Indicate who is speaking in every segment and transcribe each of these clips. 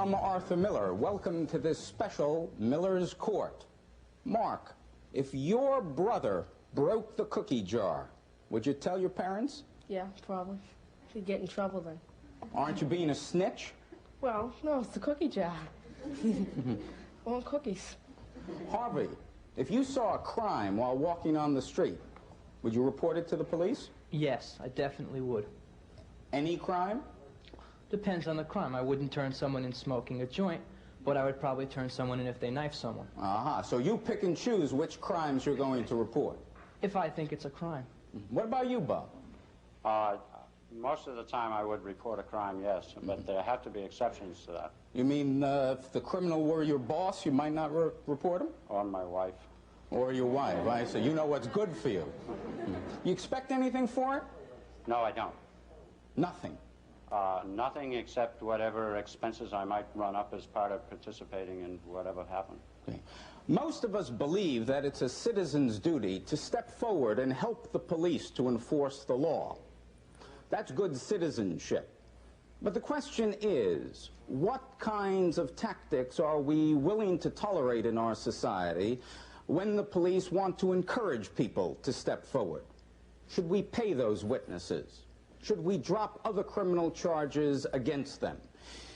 Speaker 1: I'm Arthur Miller. Welcome to this special Miller's Court. Mark, if your brother broke the cookie jar, would you tell your parents?
Speaker 2: Yeah, probably. He'd get in trouble then.
Speaker 1: Aren't you being a snitch?
Speaker 2: Well, no, it's the cookie jar. Well, cookies.
Speaker 1: Harvey, if you saw a crime while walking on the street, would you report it to the police?
Speaker 3: Yes, I definitely would.
Speaker 1: Any crime?
Speaker 3: Depends on the crime. I wouldn't turn someone in smoking a joint, but I would probably turn someone in if they knife someone.
Speaker 1: Aha, so you pick and choose which crimes you're going to report?
Speaker 3: If I think it's a crime.
Speaker 1: What about you, Bob?
Speaker 4: Most of the time I would report a crime, yes, but there have to be exceptions to that.
Speaker 1: You mean if the criminal were your boss, you might not report him?
Speaker 4: Or my wife.
Speaker 1: Or your wife, right? So you know what's good for you. You expect anything for it?
Speaker 4: No, I don't.
Speaker 1: Nothing?
Speaker 4: Nothing except whatever expenses I might run up as part of participating in whatever happened.
Speaker 1: Okay. Most of us believe that it's a citizen's duty to step forward and help the police to enforce the law. That's good citizenship. But the question is, what kinds of tactics are we willing to tolerate in our society when the police want to encourage people to step forward? Should we pay those witnesses? Should we drop other criminal charges against them?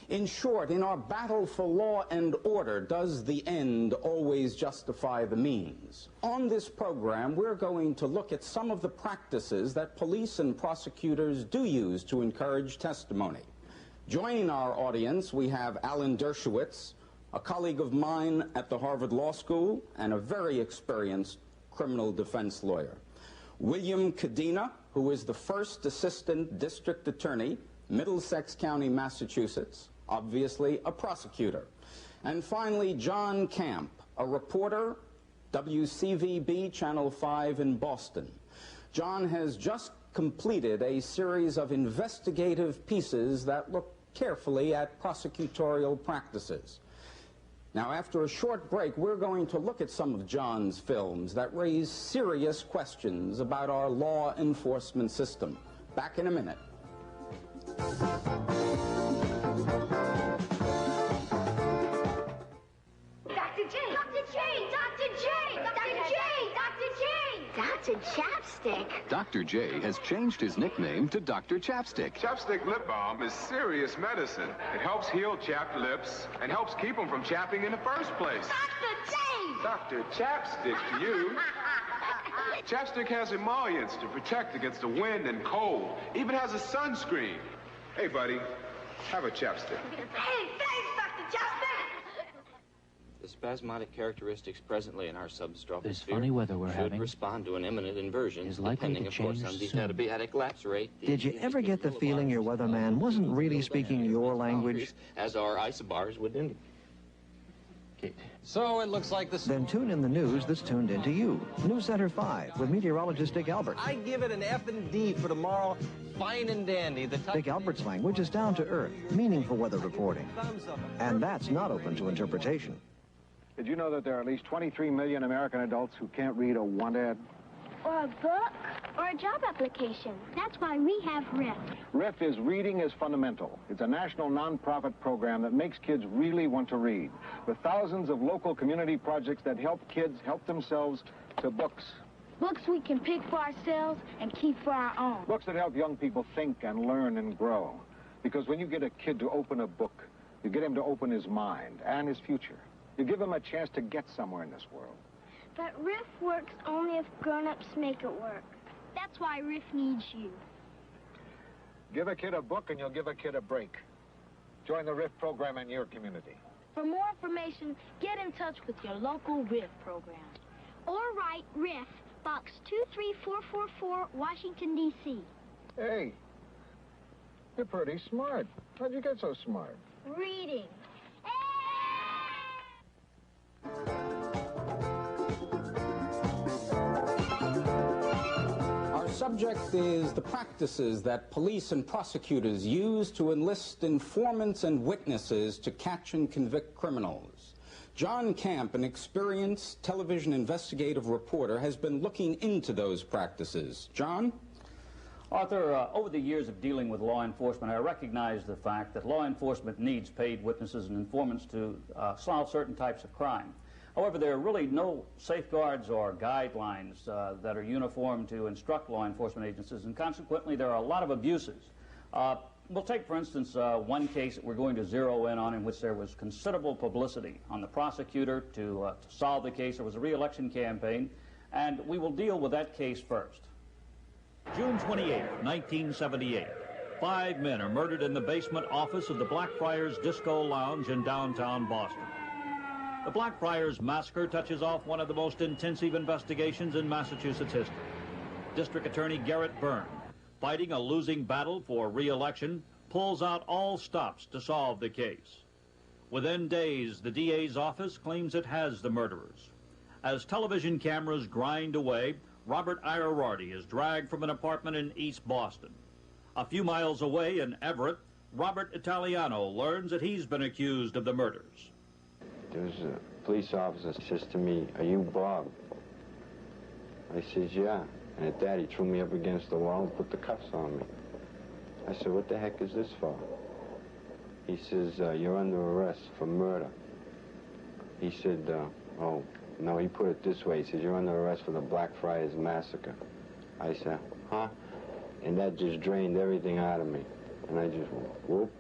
Speaker 1: In short, in our battle for law and order, does the end always justify the means? On this program, we're going to look at some of the practices that police and prosecutors do use to encourage testimony. Joining our audience, we have Alan Dershowitz, a colleague of mine at the Harvard Law School and a very experienced criminal defense lawyer. William Cadena, who is the first assistant district attorney, Middlesex County, Massachusetts, obviously a prosecutor. And finally, John Camp, a reporter, WCVB Channel 5 in Boston. John has just completed a series of investigative pieces that look carefully at prosecutorial practices. Now, after a short break, we're going to look at some of John's films that raise serious questions about our law enforcement system. Back in a minute.
Speaker 5: Dr. Chapstick.
Speaker 6: Dr. J has changed his nickname to Dr. Chapstick.
Speaker 7: Chapstick lip balm is serious medicine. It helps heal chapped lips and helps keep them from chapping in the first place.
Speaker 5: Dr. J!
Speaker 7: Dr. Chapstick to you. Chapstick has emollients to protect against the wind and cold. Even has a sunscreen. Hey, buddy, have a chapstick.
Speaker 5: Hey, thanks, Dr. Chapstick!
Speaker 8: The spasmodic characteristics presently in our substrophic
Speaker 9: This
Speaker 8: sphere
Speaker 9: funny weather we're
Speaker 8: should
Speaker 9: having
Speaker 8: respond to an imminent inversion,
Speaker 9: is likely
Speaker 8: depending,
Speaker 9: to
Speaker 8: of course,
Speaker 9: change
Speaker 8: on the
Speaker 9: soon.
Speaker 8: adiabatic lapse rate.
Speaker 9: Did you ever get the feeling your weatherman wasn't really speaking your language?
Speaker 8: As our isobars would indicate.
Speaker 10: So it looks like this...
Speaker 9: Then tune in the news that's tuned into you. News Center 5 with meteorologist Dick Albert.
Speaker 10: I give it an F and D for tomorrow. Fine and dandy. The
Speaker 9: Dick Albert's language is down to earth, meaningful weather reporting. And that's not open to interpretation.
Speaker 11: Did you know that there are at least 23 million American adults who can't read a want ad?
Speaker 5: Or a book, or a job application. That's why we have RIF.
Speaker 11: RIF is Reading is Fundamental. It's a national nonprofit program that makes kids really want to read, with thousands of local community projects that help kids help themselves to books.
Speaker 5: Books we can pick for ourselves and keep for our own.
Speaker 11: Books that help young people think and learn and grow. Because when you get a kid to open a book, you get him to open his mind and his future. You give him a chance to get somewhere in this world.
Speaker 5: But RIF works only if grown-ups make it work. That's why RIF needs you.
Speaker 11: Give a kid a book and you'll give a kid a break. Join the RIF program in your community.
Speaker 5: For more information, get in touch with your local RIF program. Or write RIF Box 23444, Washington, D.C.
Speaker 11: Hey, you're pretty smart. How'd you get so smart?
Speaker 5: Reading.
Speaker 1: Our subject is the practices that police and prosecutors use to enlist informants and witnesses to catch and convict criminals. John Camp, an experienced television investigative reporter, has been looking into those practices. John?
Speaker 12: Arthur, over the years of dealing with law enforcement, I recognize the fact that law enforcement needs paid witnesses and informants to solve certain types of crime. However, there are really no safeguards or guidelines that are uniform to instruct law enforcement agencies, and consequently there are a lot of abuses. We'll take, for instance, one case that we're going to zero in on in which there was considerable publicity on the prosecutor to solve the case. There was a re-election campaign, and we will deal with that case first.
Speaker 13: June 28, 1978. 5 men are murdered in the basement office of the Blackfriars Disco Lounge in downtown Boston. The Blackfriars massacre touches off one of the most intensive investigations in Massachusetts history. District Attorney Garrett Byrne, fighting a losing battle for re-election, pulls out all stops to solve the case. Within days, the DA's office claims it has the murderers. As television cameras grind away, Robert Ierardi is dragged from an apartment in East Boston. A few miles away in Everett, Robert Italiano learns that he's been accused of the murders.
Speaker 14: There's a police officer says to me, "Are you Bob?" I says, "Yeah." And at that, he threw me up against the wall and put the cuffs on me. I said, "What the heck is this for?" He says, "You're under arrest for murder." He said, "Oh, no," he put it this way. He says, "You're under arrest for the Blackfriars massacre." I said, "Huh?" And that just drained everything out of me. And I just went, whoop.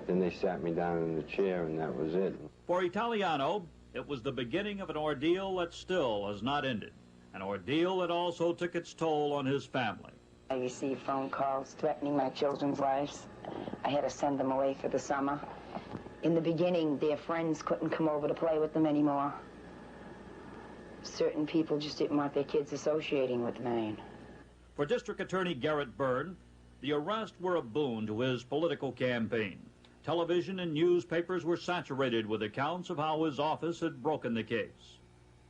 Speaker 14: Then they sat me down in the chair, and that was it.
Speaker 13: For Italiano, it was the beginning of an ordeal that still has not ended. An ordeal that also took its toll on his family.
Speaker 15: I received phone calls threatening my children's lives. I had to send them away for the summer. In the beginning, their friends couldn't come over to play with them anymore. Certain people just didn't want their kids associating with Maine.
Speaker 13: For District Attorney Garrett Byrne, the arrests were a boon to his political campaign. Television and newspapers were saturated with accounts of how his office had broken the case.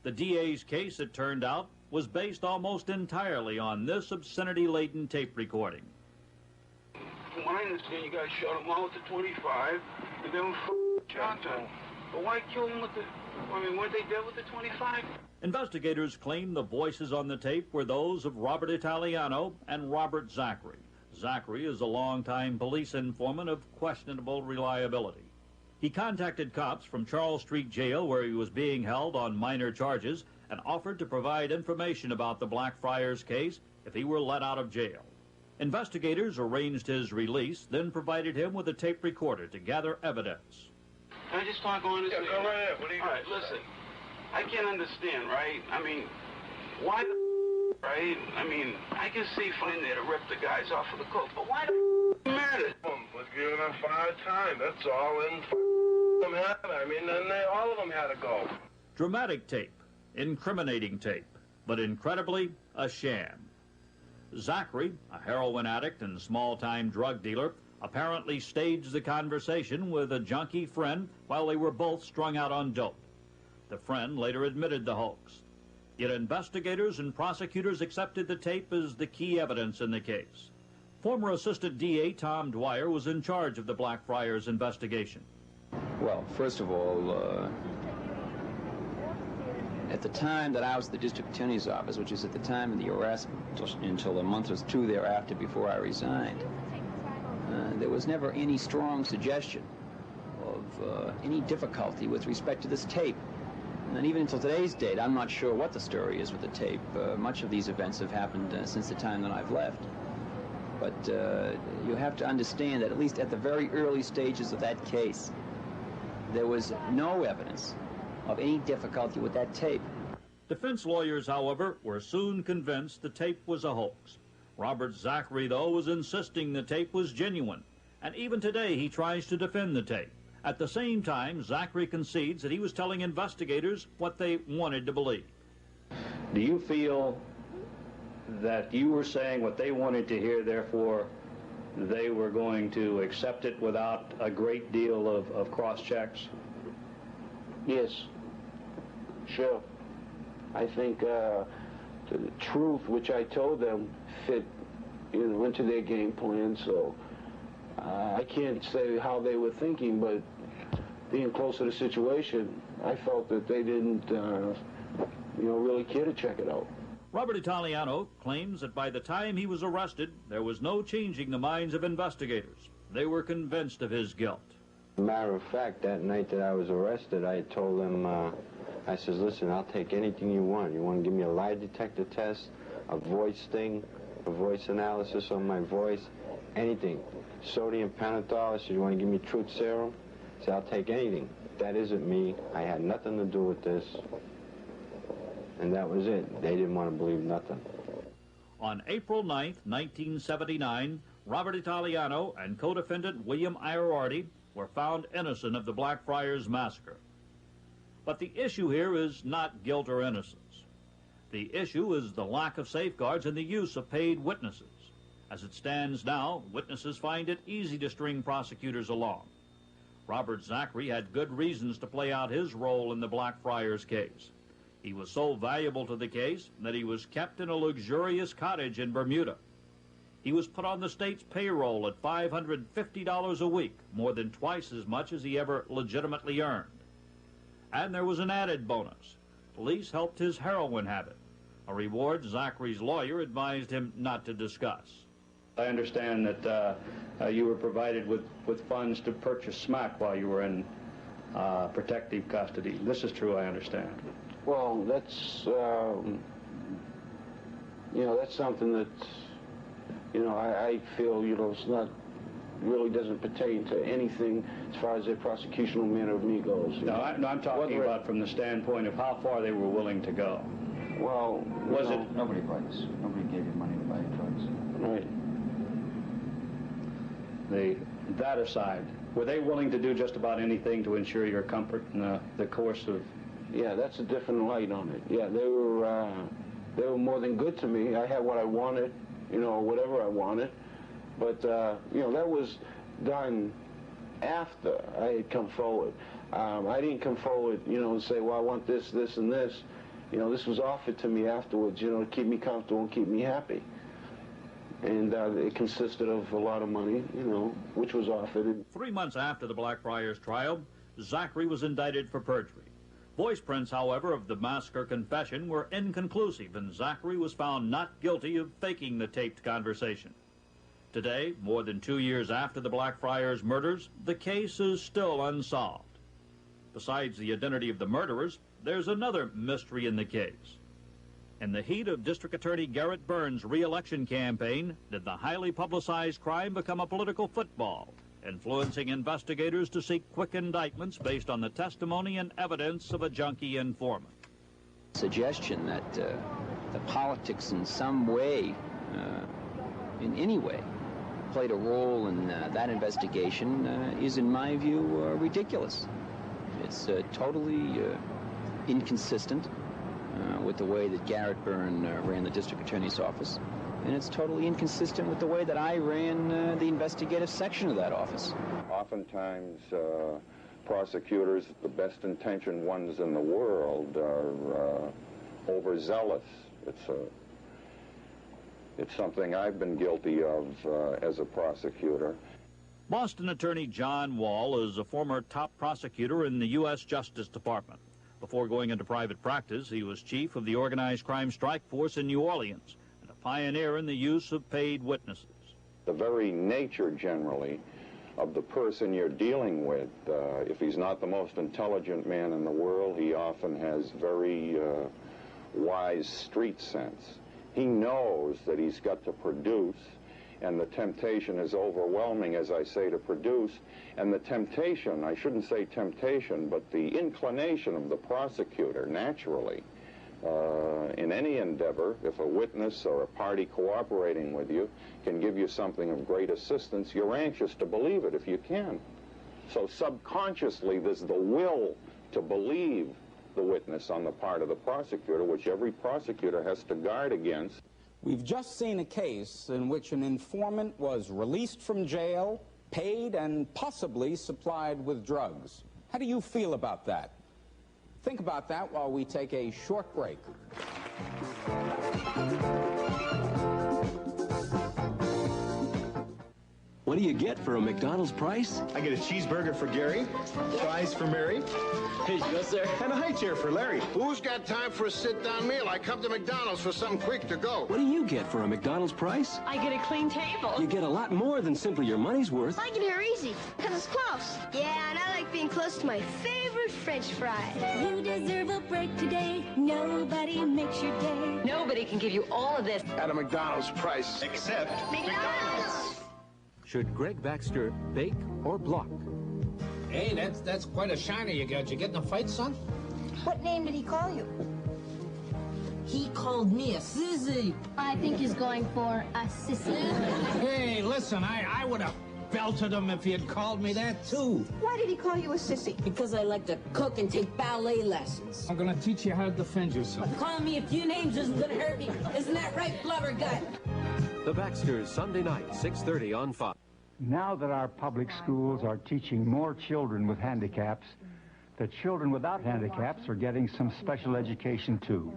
Speaker 13: The DA's case, it turned out, was based almost entirely on this obscenity-laden tape recording.
Speaker 16: From what I understand, you guys shot them all with the 25, and then shot them. But why kill them with the... I mean, weren't they dead with the 25?
Speaker 13: Investigators claim the voices on the tape were those of Robert Italiano and Robert Zachary. Zachary is a longtime police informant of questionable reliability. He contacted cops from Charles Street Jail, where he was being held on minor charges, and offered to provide information about the Blackfriars case if he were let out of jail. Investigators arranged his release, then provided him with a tape recorder to gather evidence.
Speaker 16: Can I just talk honestly?
Speaker 7: Yeah, go right ahead. What do you
Speaker 16: All right, listen. I can't understand, right? I mean, why the right? I mean, I can see finding there to rip the guys off of the coat, but why the matter?
Speaker 7: Let's give them a hard time, that's all, and them had, I mean, then all of them had to go.
Speaker 13: Dramatic tape, incriminating tape, but incredibly, a sham. Zachary, a heroin addict and small-time drug dealer, apparently staged the conversation with a junkie friend while they were both strung out on dope. The friend later admitted the hoax. Yet investigators and prosecutors accepted the tape as the key evidence in the case. Former Assistant DA Tom Dwyer was in charge of the Blackfriars investigation.
Speaker 17: Well, first of all, at the time that I was at the district attorney's office, which is at the time of the arrest until a month or two thereafter before I resigned, there was never any strong suggestion of any difficulty with respect to this tape. And even until today's date, I'm not sure what the story is with the tape. Much of these events have happened since the time that I've left. But you have to understand that at least at the very early stages of that case, there was no evidence of any difficulty with that tape.
Speaker 13: Defense lawyers, however, were soon convinced the tape was a hoax. Robert Zachary, though, was insisting the tape was genuine. And even today, he tries to defend the tape. At the same time, Zachary concedes that he was telling investigators what they wanted to believe.
Speaker 18: Do you feel
Speaker 12: that you were saying what they wanted to hear, therefore they were going to accept it without a great deal of cross-checks?
Speaker 16: Yes, sure. I think the truth, which I told them, fit into their game plan, so I can't say how they were thinking, but being close to the situation, I felt that they didn't really care to check it out.
Speaker 13: Robert Italiano claims that by the time he was arrested, there was no changing the minds of investigators. They were convinced of his guilt.
Speaker 14: Matter of fact, that night that I was arrested, I told them, I says, listen, I'll take anything you want. You want to give me a lie detector test, a voice sting, a voice analysis on my voice, anything. Sodium pentothal, I said, you want to give me truth serum? I said, I'll take anything. That isn't me. I had nothing to do with this. And that was it. They didn't want to believe nothing.
Speaker 13: On April 9th, 1979, Robert Italiano and co-defendant William Iriarty were found innocent of the Blackfriars massacre. But the issue here is not guilt or innocence. The issue is the lack of safeguards and the use of paid witnesses. As it stands now, witnesses find it easy to string prosecutors along. Robert Zachary had good reasons to play out his role in the Blackfriars case. He was so valuable to the case that he was kept in a luxurious cottage in Bermuda. He was put on the state's payroll at $550 a week, more than twice as much as he ever legitimately earned. And there was an added bonus. Police helped his heroin habit, a reward Zachary's lawyer advised him not to discuss.
Speaker 12: I understand that you were provided with funds to purchase smack while you were in protective custody. This is true, I understand.
Speaker 16: Well, that's that's something that I feel it's not really doesn't pertain to anything as far as the prosecutional manner of me goes.
Speaker 12: No, I'm talking about from the standpoint of how far they were willing to go.
Speaker 16: Well,
Speaker 12: was it
Speaker 18: nobody buys? Nobody gave you money to buy drugs.
Speaker 16: Right.
Speaker 12: That aside, were they willing to do just about anything to ensure your comfort in the course of?
Speaker 16: Yeah, that's a different light on it. Yeah, they were more than good to me. I had what I wanted, whatever I wanted. But that was done after I had come forward. I didn't come forward, and say, well, I want this, this, and this. This was offered to me afterwards, to keep me comfortable and keep me happy. And it consisted of a lot of money, which was offered.
Speaker 13: 3 months after the Blackfriars trial, Zachary was indicted for perjury. Voice prints, however, of the massacre confession were inconclusive, and Zachary was found not guilty of faking the taped conversation. Today, more than 2 years after the Blackfriars murders, the case is still unsolved. Besides the identity of the murderers, there's another mystery in the case. In the heat of District Attorney Garrett Burns' re-election campaign, did the highly publicized crime become a political football, influencing investigators to seek quick indictments based on the testimony and evidence of a junkie informant?
Speaker 17: Suggestion that the politics in some way, in any way, played a role in that investigation is, in my view, ridiculous. It's totally inconsistent with the way that Garrett Byrne ran the district attorney's office, and it's totally inconsistent with the way that I ran the investigative section of that office.
Speaker 19: Oftentimes, prosecutors, the best-intentioned ones in the world, are overzealous. It's something I've been guilty of as a prosecutor.
Speaker 13: Boston attorney John Wall is a former top prosecutor in the U.S. Justice Department. Before going into private practice, he was chief of the organized crime strike force in New Orleans and a pioneer in the use of paid witnesses.
Speaker 19: The very nature, generally, of the person you're dealing with, if he's not the most intelligent man in the world, he often has very wise street sense. He knows that he's got to produce, and the temptation is overwhelming, as I say, to produce. And the temptation, I shouldn't say temptation, but the inclination of the prosecutor, naturally, in any endeavor, if a witness or a party cooperating with you can give you something of great assistance, you're anxious to believe it if you can. So subconsciously, there's the will to believe the witness on the part of the prosecutor, which every prosecutor has to guard against.
Speaker 1: We've just seen a case in which an informant was released from jail, paid, and possibly supplied with drugs. How do you feel about that? Think about that while we take a short break.
Speaker 20: What do you get for a McDonald's price?
Speaker 21: I get a cheeseburger for Gary, fries for Mary.
Speaker 20: Here you go, sir.
Speaker 21: And a high chair for Larry.
Speaker 22: Who's got time for a sit-down meal? I come to McDonald's for something quick to go.
Speaker 20: What do you get for a McDonald's price?
Speaker 23: I get a clean table.
Speaker 20: You get a lot more than simply your money's worth.
Speaker 5: I get here easy, because it's close. Yeah, and I like being close to my favorite French fries.
Speaker 23: You deserve a break today. Nobody makes your day. Nobody can give you all of this
Speaker 22: at a McDonald's price.
Speaker 21: Except
Speaker 5: McDonald's.
Speaker 20: Should Greg Baxter bake or block?
Speaker 24: Hey, that's quite a shiner you got. You getting a fight, son?
Speaker 25: What name did he call you?
Speaker 24: He called me a sissy.
Speaker 5: I think he's going for a sissy.
Speaker 24: Hey, listen, I would have belted him if he had called me that, too.
Speaker 25: Why did he call you a sissy?
Speaker 23: because I like to cook and take ballet lessons.
Speaker 24: I'm gonna teach you how to defend yourself.
Speaker 23: Calling me a few names isn't gonna hurt me. Isn't that right, Blubbergut?
Speaker 20: The Baxters, Sunday night, 6:30 on Fox.
Speaker 11: Now that our public schools are teaching more children with handicaps, the children without handicaps are getting some special education too.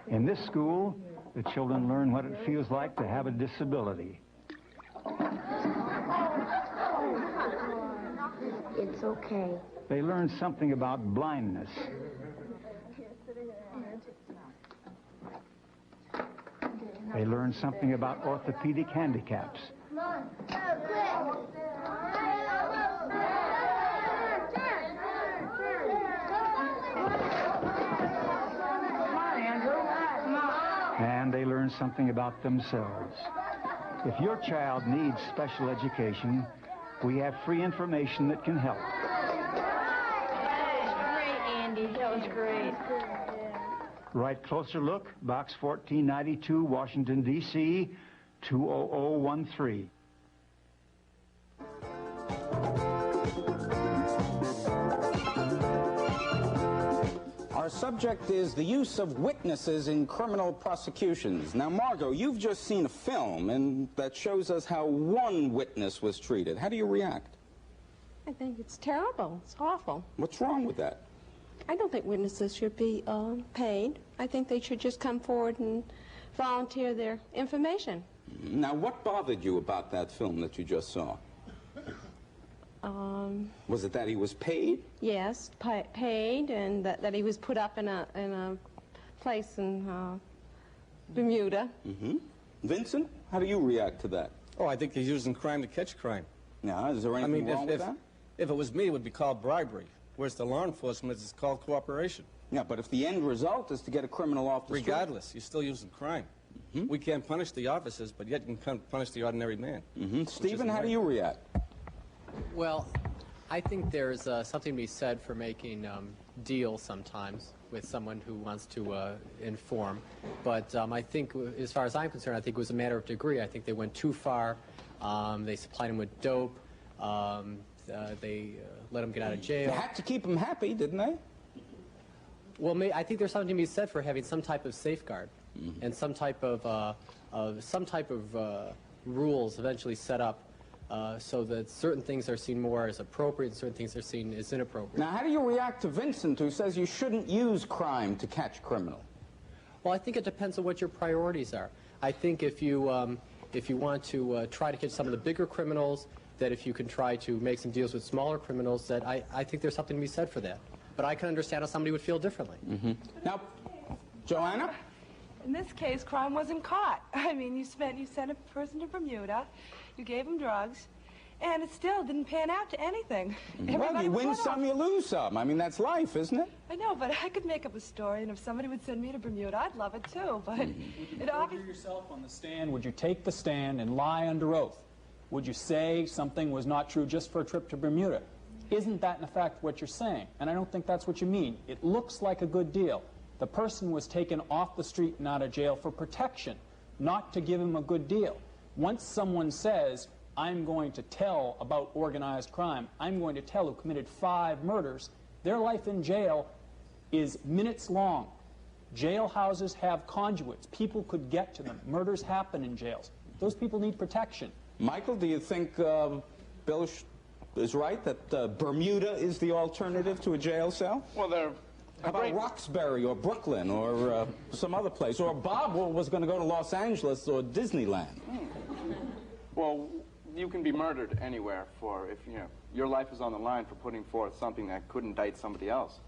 Speaker 11: In this school, the children learn what it feels like to have a disability.
Speaker 5: It's okay.
Speaker 11: They learn something about blindness. They learn something about orthopedic handicaps. And they learn something about themselves. If your child needs special education, we have free information that can help.
Speaker 2: Great, Andy. That was great.
Speaker 11: Right closer look, Box 1492, Washington, D.C., 20013.
Speaker 1: Our subject is the use of witnesses in criminal prosecutions. Now, Margot, you've just seen a film and that shows us how one witness was treated. How do you react?
Speaker 2: I think it's terrible. It's awful.
Speaker 1: What's wrong with that?
Speaker 2: I don't think witnesses should be paid. I think they should just come forward and volunteer their information.
Speaker 1: Now, what bothered you about that film that you just saw? Was it that he was paid?
Speaker 2: Yes, paid, and that he was put up in a place in Bermuda.
Speaker 1: Mm-hmm. Vincent, how do you react to that?
Speaker 10: Oh, I think he's using crime to catch crime.
Speaker 1: Now, is there anything wrong with that?
Speaker 10: If it was me, it would be called bribery. Whereas the law enforcement, it's called cooperation.
Speaker 1: Yeah, but if the end result is to get a criminal off the street...
Speaker 10: Regardless, you're still using crime. Mm-hmm. We can't punish the officers, but yet you can punish the ordinary man.
Speaker 1: Mm-hmm. Stephen, how do you react?
Speaker 26: Well, I think there's something to be said for making deals sometimes with someone who wants to inform. But I think, as far as I'm concerned, I think it was a matter of degree. I think they went too far. They supplied him with dope. They let him get out of jail.
Speaker 1: They had to keep him happy, didn't they?
Speaker 26: Well, I think there's something to be said for having some type of safeguard and some type of rules eventually set up so that certain things are seen more as appropriate and certain things are seen as inappropriate.
Speaker 1: Now, how do you react to Vincent, who says you shouldn't use crime to catch criminal?
Speaker 26: Well, I think it depends on what your priorities are. I think if you want to try to catch some of the bigger criminals, that if you can try to make some deals with smaller criminals, that I think there's something to be said for that. But I can understand how somebody would feel differently.
Speaker 1: Mm-hmm. Now, Joanna?
Speaker 27: In this case, crime wasn't caught. I mean, you sent a person to Bermuda, you gave him drugs, and it still didn't pan out to anything.
Speaker 1: Well, you win some, you lose some. I mean, that's life, isn't it?
Speaker 27: I know, but I could make up a story, and if somebody would send me to Bermuda, I'd love it too, but it obviously...
Speaker 28: yourself on the stand, would you take the stand and lie under oath? Would you say something was not true just for a trip to Bermuda? Isn't that, in effect, what you're saying? And I don't think that's what you mean. It looks like a good deal. The person was taken off the street and out of jail for protection, not to give him a good deal. Once someone says, I'm going to tell about organized crime, I'm going to tell who committed 5 murders, their life in jail is minutes long. Jailhouses have conduits. People could get to them. Murders happen in jails. Those people need protection.
Speaker 1: Michael, do you think Bill is right that Bermuda is the alternative to a jail cell?
Speaker 21: Well, they're...
Speaker 1: How about Roxbury or Brooklyn or some other place? Or Bob was going to go to Los Angeles or Disneyland.
Speaker 21: Well, you can be murdered anywhere if your life is on the line for putting forth something that could indict somebody else.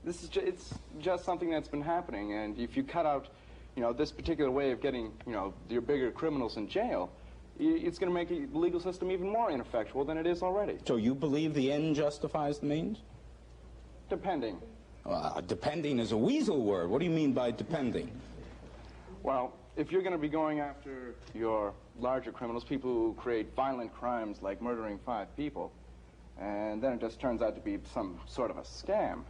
Speaker 21: It's just something that's been happening, and if you cut out, this particular way of getting, your bigger criminals in jail, it's going to make the legal system even more ineffectual than it is already.
Speaker 1: So you believe the end justifies the means?
Speaker 21: Depending.
Speaker 1: Depending is a weasel word. What do you mean by depending?
Speaker 21: Well, if you're going to be going after your larger criminals, people who create violent crimes like murdering 5 people, and then it just turns out to be some sort of a scam,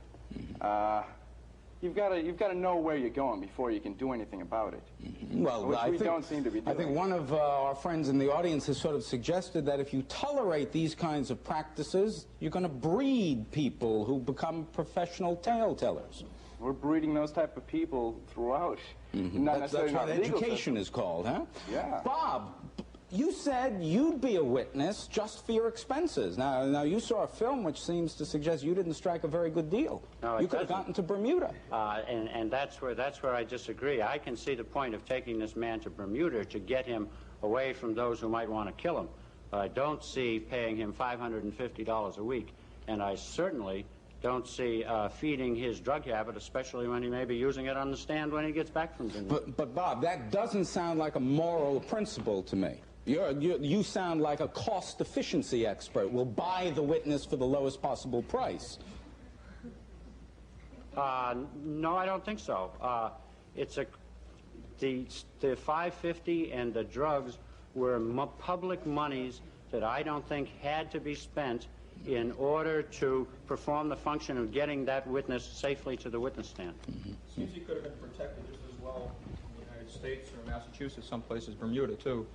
Speaker 21: you've got to know where you're going before you can do anything about it.
Speaker 1: Well,
Speaker 21: which we don't seem to be doing.
Speaker 1: I think one of our friends in the audience has sort of suggested that if you tolerate these kinds of practices, you're going to breed people who become professional tale tellers.
Speaker 21: We're breeding those type of people throughout.
Speaker 1: That's what education is called, huh?
Speaker 21: Yeah.
Speaker 1: Bob, you said you'd be a witness just for your expenses. Now you saw a film which seems to suggest you didn't strike a very good deal.
Speaker 3: No,
Speaker 1: you could have gotten to Bermuda.
Speaker 3: And that's where I disagree. I can see the point of taking this man to Bermuda to get him away from those who might want to kill him. But I don't see paying him $550 a week, and I certainly don't see feeding his drug habit, especially when he may be using it on the stand when he gets back from Bermuda.
Speaker 1: But Bob, that doesn't sound like a moral principle to me. You sound like a cost efficiency expert. We'll buy the witness for the lowest possible price.
Speaker 3: No, I don't think so. The $550 and the drugs were public monies that I don't think had to be spent in order to perform the function of getting that witness safely to the witness stand.
Speaker 4: Seems he could have been protected just as well in the United States or Massachusetts, someplace as Bermuda, too.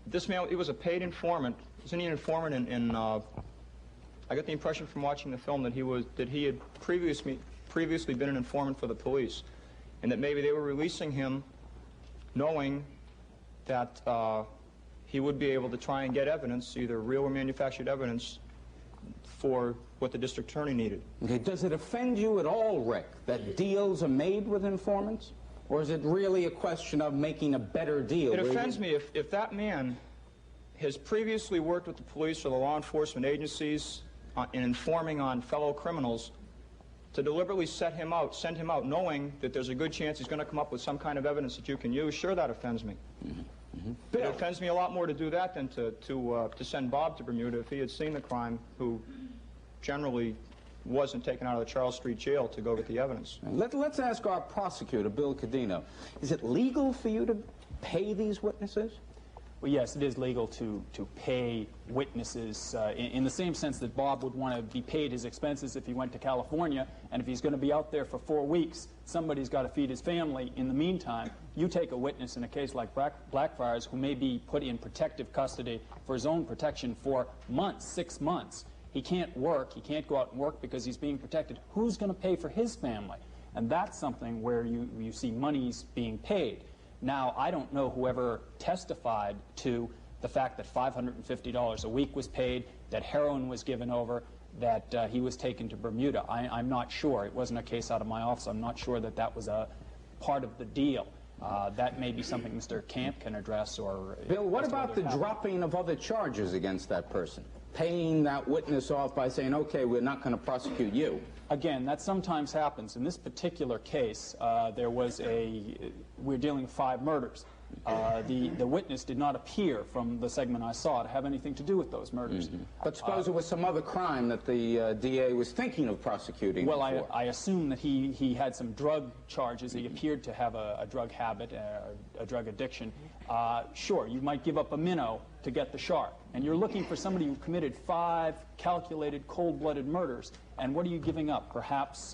Speaker 4: This man, he was a paid informant. Wasn't he an informant in I got the impression from watching the film that he had previously been an informant for the police, and that maybe they were releasing him knowing that he would be able to try and get evidence, either real or manufactured evidence, for what the district attorney needed.
Speaker 1: Okay, does it offend you at all, Rick, that deals are made with informants? Or is it really a question of making a better deal?
Speaker 4: It offends me if that man has previously worked with the police or the law enforcement agencies in informing on fellow criminals, to deliberately send him out, knowing that there's a good chance he's going to come up with some kind of evidence that you can use. Sure, that offends me. It offends me a lot more to do that than to send Bob to Bermuda if he had seen the crime, who generally wasn't taken out of the Charles Street jail to go get the evidence.
Speaker 1: Let's ask our prosecutor, Bill Cadino. Is it legal for you to pay these witnesses?
Speaker 28: Well, yes, it is legal to pay witnesses in the same sense that Bob would want to be paid his expenses if he went to California, and if he's going to be out there for 4 weeks, somebody's got to feed his family. In the meantime, you take a witness in a case like Blackfriars, who may be put in protective custody for his own protection for months, 6 months. He can't work, he can't go out and work because he's being protected. Who's going to pay for his family? And that's something where you see monies being paid. Now, I don't know whoever testified to the fact that $550 a week was paid, that heroin was given over, that he was taken to Bermuda. I'm not sure. It wasn't a case out of my office. I'm not sure that that was a part of the deal. That may be something Mr. Camp can address. Or
Speaker 1: Bill, what about the dropping of other charges against that person? Paying that witness off by saying, okay, we're not going to prosecute you.
Speaker 28: Again, that sometimes happens. In this particular case, we're dealing with 5 murders. The witness did not appear from the segment I saw to have anything to do with those murders.
Speaker 1: But suppose it was some other crime that the DA was thinking of prosecuting.
Speaker 28: Well, I assume that he had some drug charges. He appeared to have a drug habit, a drug addiction. Sure, you might give up a minnow to get the shark. And you're looking for somebody who committed 5 calculated, cold-blooded murders. And what are you giving up? Perhaps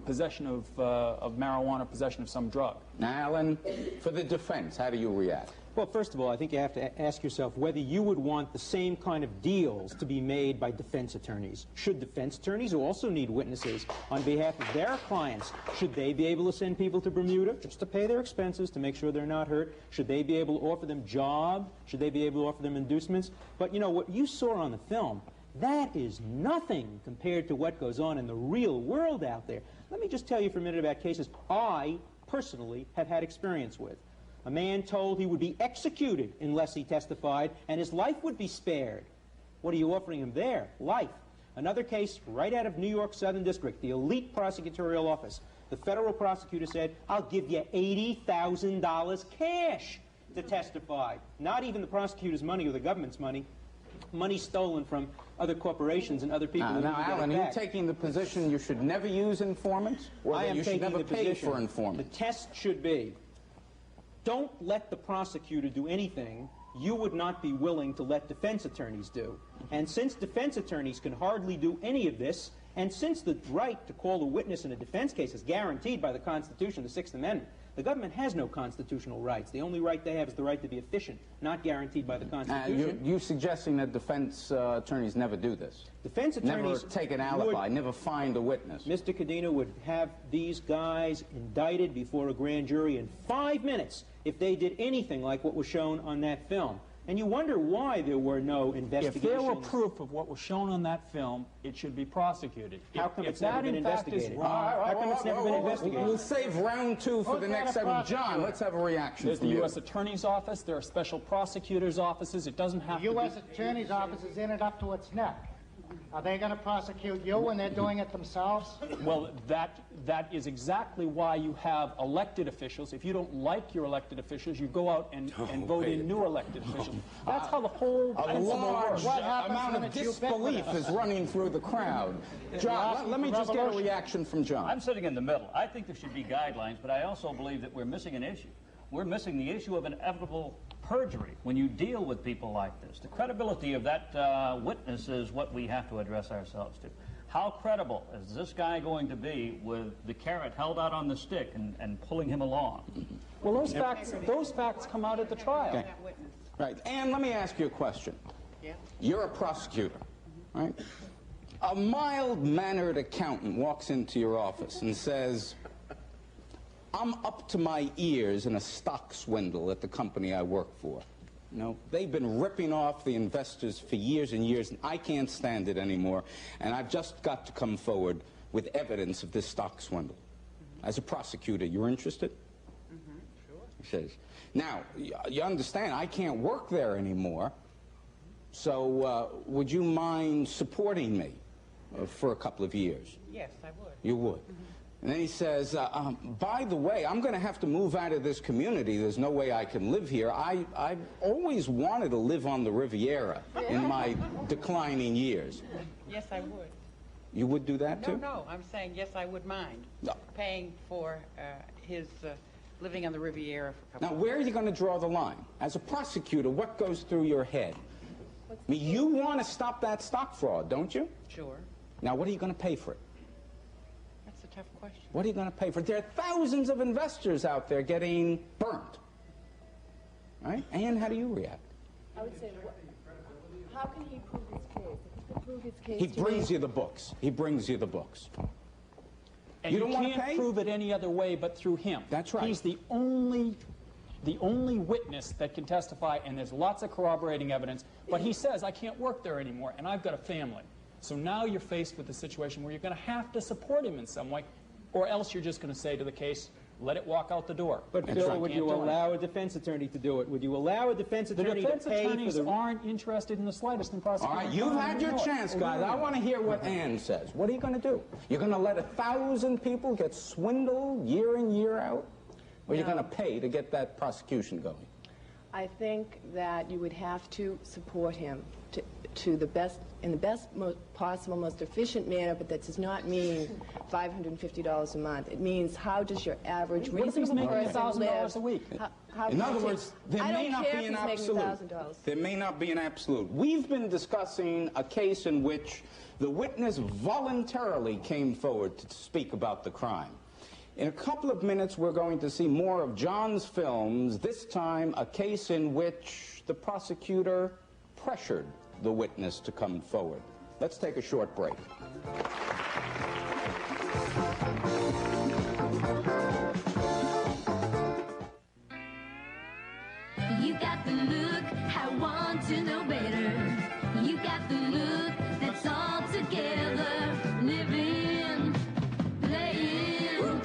Speaker 28: possession of marijuana, possession of some drug.
Speaker 1: Now, Alan, for the defense, how do you react?
Speaker 6: Well, first of all, I think you have to ask yourself whether you would want the same kind of deals to be made by defense attorneys. Should defense attorneys, who also need witnesses on behalf of their clients, should they be able to send people to Bermuda just to pay their expenses to make sure they're not hurt? Should they be able to offer them jobs? Should they be able to offer them inducements? But, you know, what you saw on the film, that is nothing compared to what goes on in the real world out there. Let me just tell you for a minute about cases I personally have had experience with. A man told he would be executed unless he testified, and his life would be spared. What are you offering him there? Life. Another case right out of New York Southern District, the elite prosecutorial office. The federal prosecutor said, I'll give you $80,000 cash to testify. Not even the prosecutor's money or the government's money. Money stolen from other corporations and other people.
Speaker 1: Now, Alan, are you taking the position you should never use informants? Or
Speaker 6: I am
Speaker 1: you should
Speaker 6: taking
Speaker 1: never
Speaker 6: the
Speaker 1: pay
Speaker 6: position
Speaker 1: for informants?
Speaker 6: The test should be, don't let the prosecutor do anything you would not be willing to let defense attorneys do. And since defense attorneys can hardly do any of this, and since the right to call a witness in a defense case is guaranteed by the Constitution, the Sixth Amendment, the government has no constitutional rights. The only right they have is the right to be efficient, not guaranteed by the Constitution.
Speaker 1: You're suggesting that defense attorneys never do this?
Speaker 6: Defense attorneys
Speaker 1: never take an alibi, never find a witness.
Speaker 6: Mr. Cadena would have these guys indicted before a grand jury in 5 minutes if they did anything like what was shown on that film. And you wonder why there were no investigations.
Speaker 28: If there were proof of what was shown on that film, it should be prosecuted.
Speaker 6: How come it's never been investigated? How come it's never been investigated?
Speaker 1: We'll save round two for the next segment. John, let's have a reaction
Speaker 28: There's
Speaker 1: from
Speaker 28: the
Speaker 1: you.
Speaker 28: U.S. Attorney's Office. There are special prosecutors' offices. It doesn't have
Speaker 7: The
Speaker 28: to be...
Speaker 7: U.S. Attorney's Office is in it up to its neck. Are they going to prosecute you when they're doing it themselves?
Speaker 28: Well, that is exactly why you have elected officials. If you don't like your elected officials, you go out and vote in new elected officials. That's how the whole
Speaker 1: A large amount of disbelief is running through the crowd. John, let me just get a reaction from John.
Speaker 13: I'm sitting in the middle. I think there should be guidelines, but I also believe that we're missing an issue. We're missing the issue of inevitable perjury when you deal with people like this. The credibility of that witness is what we have to address ourselves to. How credible is this guy going to be with the carrot held out on the stick and pulling him along?
Speaker 28: Well, those facts come out at the trial.
Speaker 1: Okay. Right. And let me ask you a question.
Speaker 7: Yeah.
Speaker 1: You're a prosecutor, right? A mild-mannered accountant walks into your office and says, I'm up to my ears in a stock swindle at the company I work for. You know, they've been ripping off the investors for years and years, and I can't stand it anymore, and I've just got to come forward with evidence of this stock swindle. As a prosecutor, you're interested?
Speaker 7: Sure.
Speaker 1: He says, now, you understand, I can't work there anymore, so would you mind supporting me for a couple of years?
Speaker 7: Yes, I would.
Speaker 1: You would? And then he says, by the way, I'm going to have to move out of this community. There's no way I can live here. I've always wanted to live on the Riviera in my declining years.
Speaker 8: Yes, I would.
Speaker 1: You would do that too?
Speaker 8: No, I'm saying yes, I would mind paying for his living on the Riviera for a couple
Speaker 1: Now, where are you going to draw the line? As a prosecutor, what goes through your head? I mean, you want to stop that stock fraud, don't you?
Speaker 8: Sure.
Speaker 1: Now, what are you going to pay for it?
Speaker 8: That's a tough question.
Speaker 1: What are you going to pay for it? There are thousands of investors out there getting burnt. Right? Ann, how do you react?
Speaker 2: I would say, how can he prove his case? If he can prove his case
Speaker 1: He brings you the books. He brings you the books.
Speaker 28: And you
Speaker 1: don't want to
Speaker 28: can't
Speaker 1: pay?
Speaker 28: prove it any other way but through him.
Speaker 1: That's right.
Speaker 28: He's the only witness that can testify, and there's lots of corroborating evidence. But he says, I can't work there anymore, and I've got a family. So now you're faced with a situation where you're going to have to support him in some way, or else you're just going to say to the case, let it walk out the door.
Speaker 6: But Bill, would you allow a defense attorney to do it? Would you allow a defense attorney to pay for the...
Speaker 28: The defense attorneys aren't interested in the slightest in prosecuting.
Speaker 1: All right, you've had your chance, guys. I want to hear what Ann says. What are you going to do? You're going to let 1,000 people get swindled year in, year out? Or you're going to pay to get that prosecution going?
Speaker 9: I think that you would have to support him to the best, in the best possible, most efficient manner, but that does not mean $550 a month. It means how does your average reasonable person live?
Speaker 28: $1,000 a week?
Speaker 1: In other words, there may not be an absolute. There may not be an absolute. We've been discussing a case in which the witness voluntarily came forward to speak about the crime. In a couple of minutes, we're going to see more of John's films, this time a case in which the prosecutor pressured the witness to come forward. Let's take a short break.
Speaker 23: You got the look, I want to know better. You got the look that's all together. Living, playing,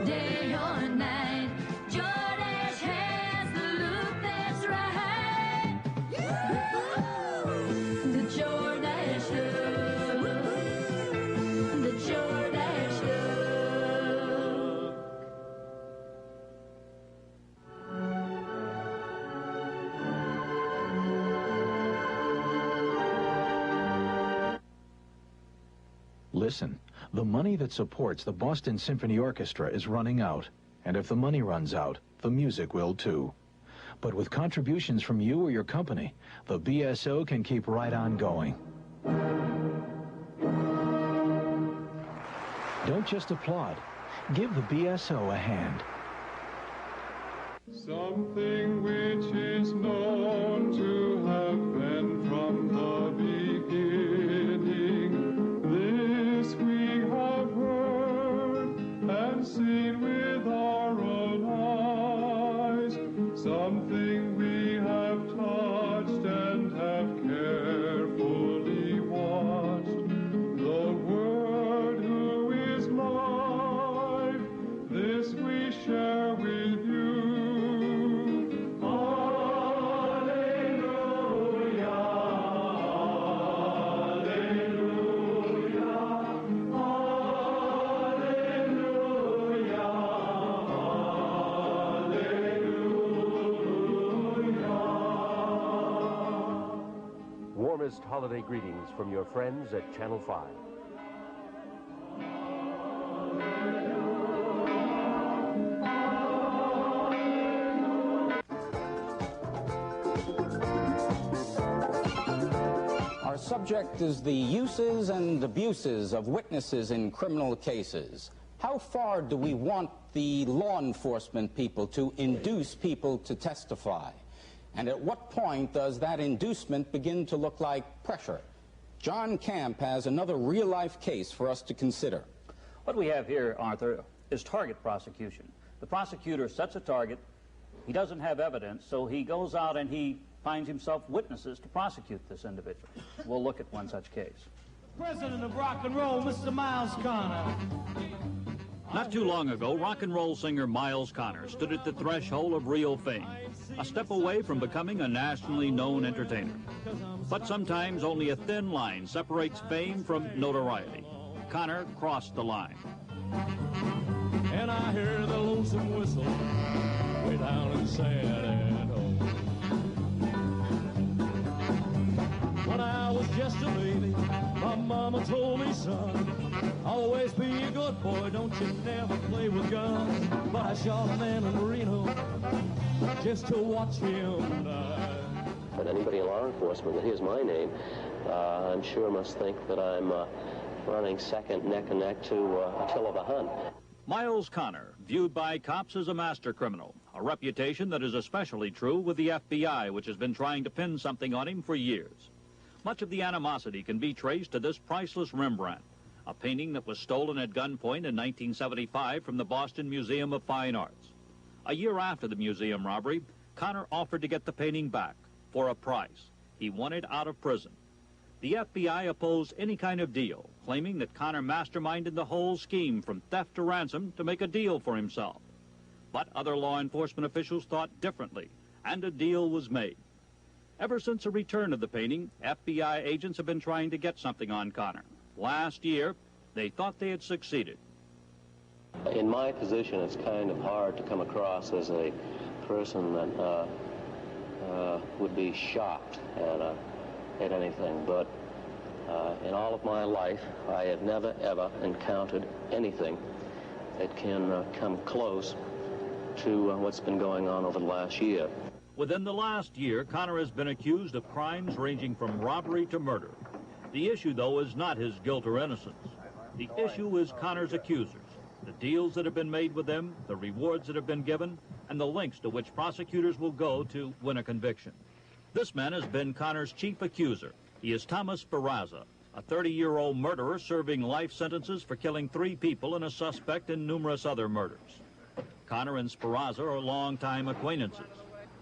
Speaker 23: day or night. Jordache has the look that's right. The Jordache look. The Jordache look.
Speaker 12: Listen, the money that supports the Boston Symphony Orchestra is running out. And if the money runs out, the music will too. But with contributions from you or your company, the BSO can keep right on going. Don't just applaud. Give the BSO a hand.
Speaker 14: Something which is known to have been from the beginning. This we have heard and seen with our own eyes. Something we have touched and have carefully watched. The Word who is life, this we share with you.
Speaker 20: Warmest holiday greetings from your friends at Channel 5.
Speaker 1: Our subject is the uses and abuses of witnesses in criminal cases. How far do we want the law enforcement people to induce people to testify? And at what point does that inducement begin to look like pressure? John Camp has another real-life case for us to consider.
Speaker 13: What we have here, Arthur, is target prosecution. The prosecutor sets a target. He doesn't have evidence, so he goes out and he finds himself witnesses to prosecute this individual. We'll look at one such case.
Speaker 15: President of rock and roll, Mr. Miles Connor.
Speaker 13: Not too long ago, rock and roll singer Miles Connor stood at the threshold of real fame, a step away from becoming a nationally known entertainer. But sometimes only a thin line separates fame from notoriety. Connor crossed the line.
Speaker 15: And I hear the lonesome whistle way down in San Antonio. When I was just a baby, my mama told me, son, always be a good boy, don't you never play with guns. But I shot a man in Reno just to watch him die.
Speaker 16: But anybody in law enforcement that hears my name, I'm sure must think that I'm running second neck and neck to Attila the Hun.
Speaker 13: Miles Connor, viewed by cops as a master criminal, a reputation that is especially true with the FBI, which has been trying to pin something on him for years. Much of the animosity can be traced to this priceless Rembrandt, a painting that was stolen at gunpoint in 1975 from the Boston Museum of Fine Arts. A year after the museum robbery, Connor offered to get the painting back for a price. He wanted out of prison. The FBI opposed any kind of deal, claiming that Connor masterminded the whole scheme from theft to ransom to make a deal for himself. But other law enforcement officials thought differently, and a deal was made. Ever since the return of the painting, FBI agents have been trying to get something on Connor. Last year, they thought they had succeeded.
Speaker 16: In my position, it's kind of hard to come across as a person that would be shocked at anything, but in all of my life, I have never, ever encountered anything that can come close to what's been going on over the last year.
Speaker 13: Within the last year, Connor has been accused of crimes ranging from robbery to murder. The issue, though, is not his guilt or innocence. The issue is Connor's accusers. the deals that have been made with them, the rewards that have been given, and the lengths to which prosecutors will go to win a conviction. This man has been Connor's chief accuser. He is Thomas Speraza, a 30-year-old murderer serving life sentences for killing 3 people and a suspect in numerous other murders. Connor and Speraza are longtime acquaintances.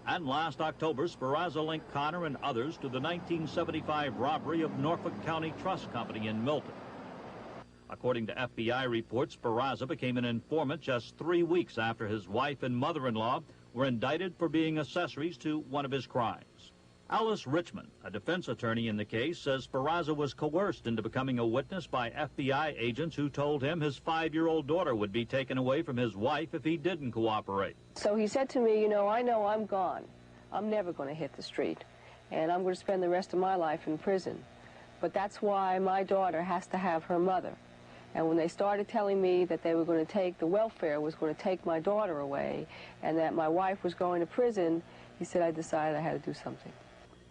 Speaker 13: And last October, Speraza linked Connor and others to the 1975 robbery of Norfolk County Trust Company in Milton. According to FBI reports, Speraza became an informant just 3 weeks after his wife and mother-in-law were indicted for being accessories to one of his crimes. Alice Richmond, a defense attorney in the case, says Speraza was coerced into becoming a witness by FBI agents who told him his 5-year-old daughter would be taken away from his wife if he didn't cooperate.
Speaker 5: So he said to me, you know I'm gone. I'm never going to hit the street, and I'm going to spend the rest of my life in prison. But that's why my daughter has to have her mother. And when they started telling me that they were going to take, the welfare was going to take my daughter away, and that my wife was going to prison, he said I decided I had to do something.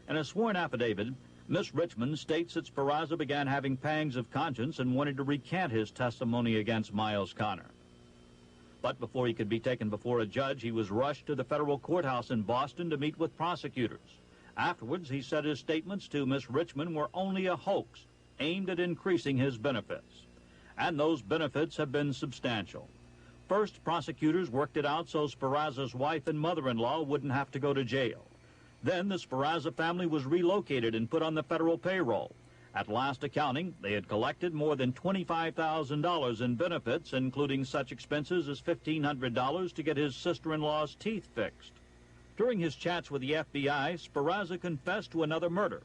Speaker 13: In a sworn affidavit, Miss Richmond states that Speraza began having pangs of conscience and wanted to recant his testimony against Miles Connor. But before he could be taken before a judge, he was rushed to the federal courthouse in Boston to meet with prosecutors. Afterwards, he said his statements to Miss Richmond were only a hoax aimed at increasing his benefits. And those benefits have been substantial. First, prosecutors worked it out so Speraza's wife and mother-in-law wouldn't have to go to jail. Then the Speraza family was relocated and put on the federal payroll. At last accounting, they had collected more than $25,000 in benefits, including such expenses as $1,500 to get his sister-in-law's teeth fixed. During his chats with the FBI, Speraza confessed to another murder.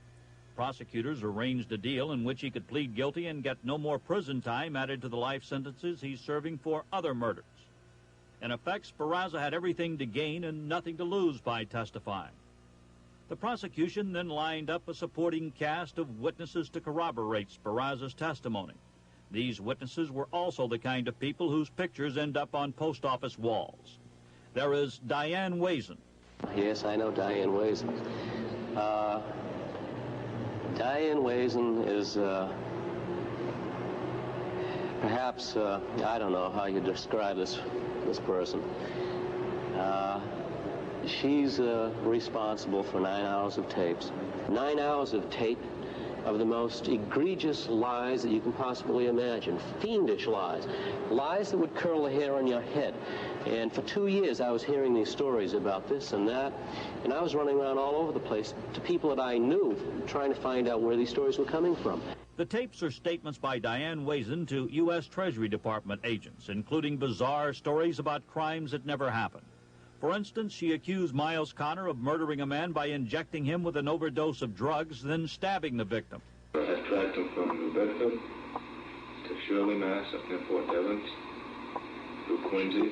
Speaker 13: Prosecutors arranged a deal in which he could plead guilty and get no more prison time added to the life sentences he's serving for other murders. In effect, Speraza had everything to gain and nothing to lose by testifying. The prosecution then lined up a supporting cast of witnesses to corroborate Speraza's testimony. These witnesses were also the kind of people whose pictures end up on post office walls. There is Diane Wazen.
Speaker 16: Yes, I know Diane Wazen. Diane Wazen is perhaps, I don't know how you describe this person. She's responsible for 9 hours of tapes. 9 hours of tape of the most egregious lies that you can possibly imagine. Fiendish lies. Lies that would curl the hair on your head. And for 2 years I was hearing these stories about this and that, and I was running around all over the place to people that I knew, trying to find out where these stories were coming from.
Speaker 13: The tapes are statements by Diane Wazen to U.S. Treasury Department agents, including bizarre stories about crimes that never happened. For instance, she accused Miles Connor of murdering a man by injecting him with an overdose of drugs, then stabbing the victim.
Speaker 14: I had tracked him from New Bedford to Shirley, Mass, up near Fort Devens, through Quincy,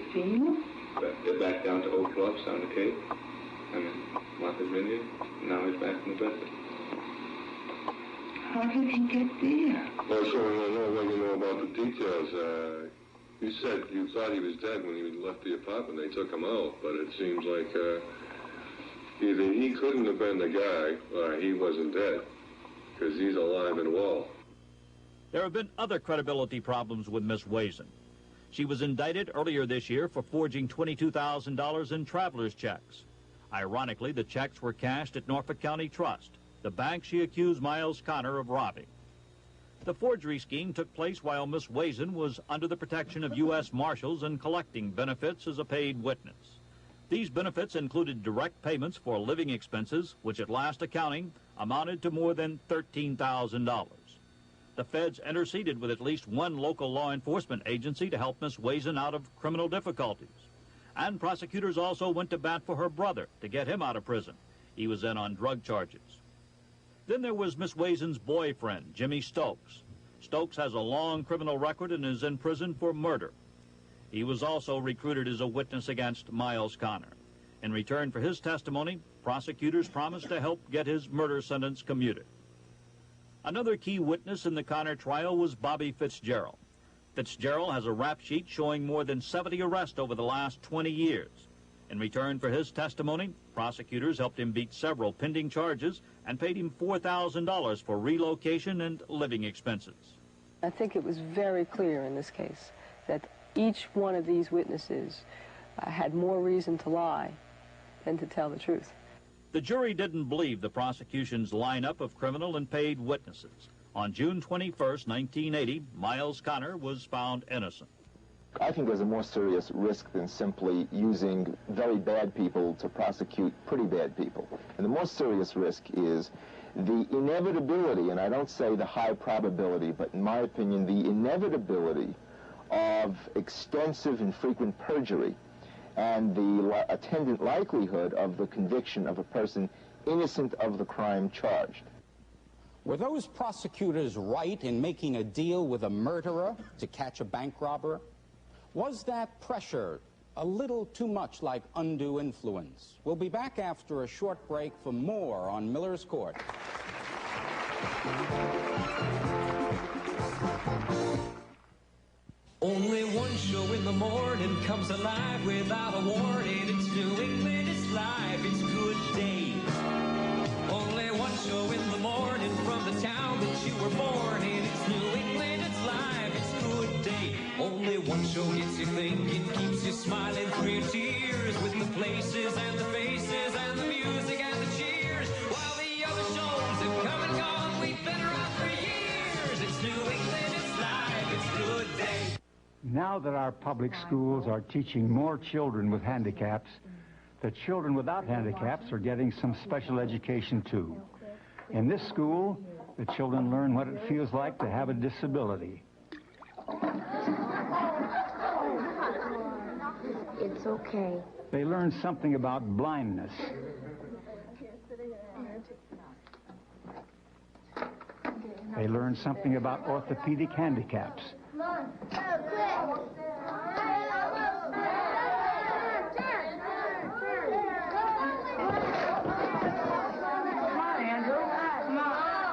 Speaker 14: back down to Oak Bluffs, down to Cape, and then Martha's Vineyard. Now he's back in New Bedford.
Speaker 11: How did he get there?
Speaker 14: Well, sir, I don't know what you know about the details. You said you thought he was dead when he left the apartment. They took him out, but it seems like either he couldn't have been the guy or he wasn't dead, because he's alive and well.
Speaker 13: There have been other credibility problems with Miss Wazen. She was indicted earlier this year for forging $22,000 in traveler's checks. Ironically, the checks were cashed at Norfolk County Trust, the bank she accused Miles Connor of robbing. The forgery scheme took place while Miss Wazen was under the protection of U.S. Marshals and collecting benefits as a paid witness. These benefits included direct payments for living expenses, which at last accounting amounted to more than $13,000. The feds interceded with at least one local law enforcement agency to help Miss Wazen out of criminal difficulties. And prosecutors also went to bat for her brother to get him out of prison. He was in on drug charges. Then there was Miss Wazen's boyfriend, Jimmy Stokes. Stokes has a long criminal record and is in prison for murder. He was also recruited as a witness against Miles Connor. In return for his testimony, prosecutors promised to help get his murder sentence commuted. Another key witness in the Connor trial was Bobby Fitzgerald. Fitzgerald has a rap sheet showing more than 70 arrests over the last 20 years. In return for his testimony, prosecutors helped him beat several pending charges and paid him $4,000 for relocation and living expenses.
Speaker 5: I think it was very clear in this case that each one of these witnesses had more reason to lie than to tell the truth.
Speaker 13: The jury didn't believe the prosecution's lineup of criminal and paid witnesses. On June 21st, 1980, Miles Connor was found innocent.
Speaker 10: I think there's a more serious risk than simply using very bad people to prosecute pretty bad people. And the more serious risk is the inevitability, and I don't say the high probability, but in my opinion, the inevitability of extensive and frequent perjury and the attendant likelihood of the conviction of a person innocent of the crime charged.
Speaker 1: Were those prosecutors right in making a deal with a murderer to catch a bank robber? Was that pressure a little too much like undue influence? We'll be back after a short break for more on Miller's Court.
Speaker 15: Only one show in the morning comes alive without a warning. It's New England, it's live, it's Good Day. Only one show in the morning from the town that you were born in. It's New England, it's live, it's Good Day. Only one show gets you thinking, keeps you smiling through your tears, with the places and the faces and the music and the cheers. While the other shows have come and gone, we've been around for years. It's New England, it's live, it's Good Day.
Speaker 11: Now that our public schools are teaching more children with handicaps, the children without handicaps are getting some special education too. In this school, the children learn what it feels like to have a disability.
Speaker 17: It's okay.
Speaker 11: They learn something about blindness. They learn something about orthopedic handicaps.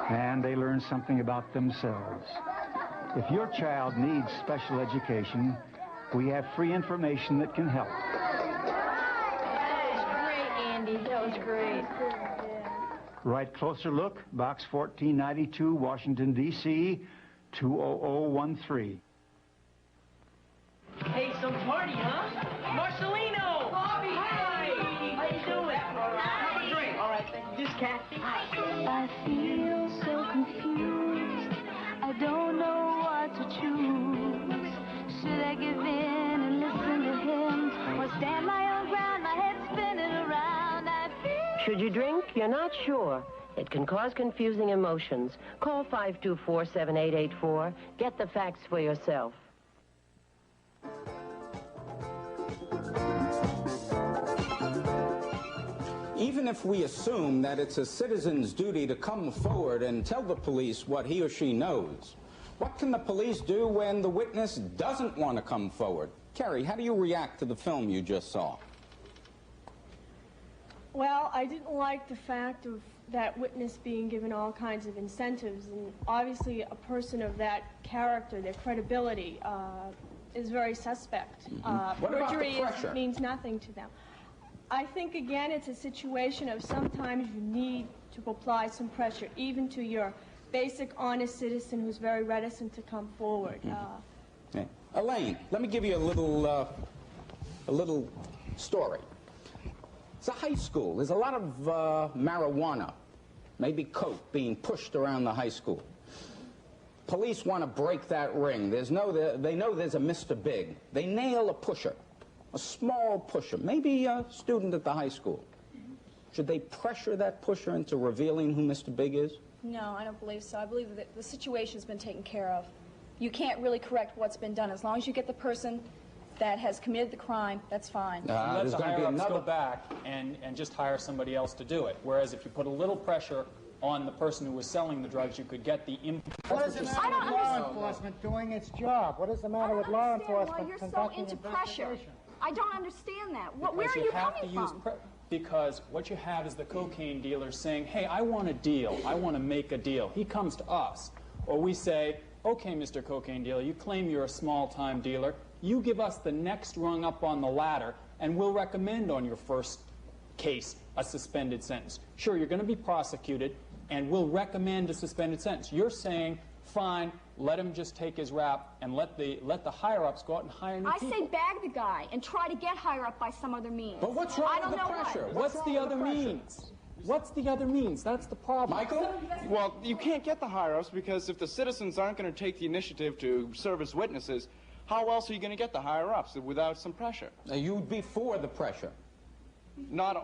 Speaker 11: And they learn something about themselves. If your child needs special education, we have free information that can help.
Speaker 17: That was great, Andy. That was great.
Speaker 11: Write Closer Look, Box 1492, Washington, D.C., 20013.
Speaker 15: Hey, some party, huh? Marcelino! Bobby! Hi! How you doing? Have a drink. All right, thank you. This Kathy.
Speaker 23: I feel so confused. I don't know what to choose. Should I give in and listen to him, or stand my own ground, my head spinning around? I feel...
Speaker 18: Should you drink? You're not sure. It can cause confusing emotions. Call 524-7884. Get the facts for yourself.
Speaker 1: Even if we assume that it's a citizen's duty to come forward and tell the police what he or she knows, what can the police do when the witness doesn't want to come forward? Carrie, how do you react to the film you just saw?
Speaker 2: Well, I didn't like the fact of that witness being given all kinds of incentives, and obviously a person of that character, their credibility, is very suspect.
Speaker 1: What about the
Speaker 2: Perjury
Speaker 1: pressure?
Speaker 2: means nothing to them. I think, again, it's a situation of sometimes you need to apply some pressure, even to your basic, honest citizen who's very reticent to come forward.
Speaker 1: Okay. Elaine, let me give you a little story. It's a high school. There's a lot of marijuana, maybe coke, being pushed around the high school. Police want to break that ring. They know there's a Mr. Big. They nail a pusher, a small pusher, maybe a student at the high school. Should they pressure that pusher into revealing who Mr. Big is?
Speaker 19: No, I don't believe so. I believe that the situation's been taken care of. You can't really correct what's been done. As long as you get the person that has committed the crime, that's fine.
Speaker 28: Let the higher-ups go back and just hire somebody else to do it. Whereas if you put a little pressure on the person who was selling the drugs, you could get the
Speaker 7: What is the matter with law enforcement doing its job? What is the matter with law enforcement
Speaker 19: why you're so
Speaker 7: conducting
Speaker 19: into pressure.
Speaker 7: investigation?
Speaker 19: I don't understand that. Where
Speaker 28: Because
Speaker 19: are
Speaker 28: you
Speaker 19: you
Speaker 28: have
Speaker 19: coming
Speaker 28: to use
Speaker 19: from?
Speaker 28: because what you have is the cocaine dealer saying, hey, I want a deal. I want to make a deal. He comes to us. Or we say, okay, Mr. Cocaine Dealer, you claim you're a small-time dealer. You give us the next rung up on the ladder, and we'll recommend on your first case a suspended sentence. Sure, you're going to be prosecuted, and we'll recommend a suspended sentence. You're saying, fine, let him just take his rap and let the higher-ups go out and hire new people.
Speaker 19: I say bag the guy and try to get higher up by some other means.
Speaker 28: But what's wrong with the pressure? What's the other means? What's the other means? That's the problem.
Speaker 1: Michael?
Speaker 3: Well, you can't get the higher-ups because if the citizens aren't going to take the initiative to serve as witnesses, how else are you going to get the higher-ups without some pressure?
Speaker 1: Now, you'd be for the pressure.
Speaker 3: Not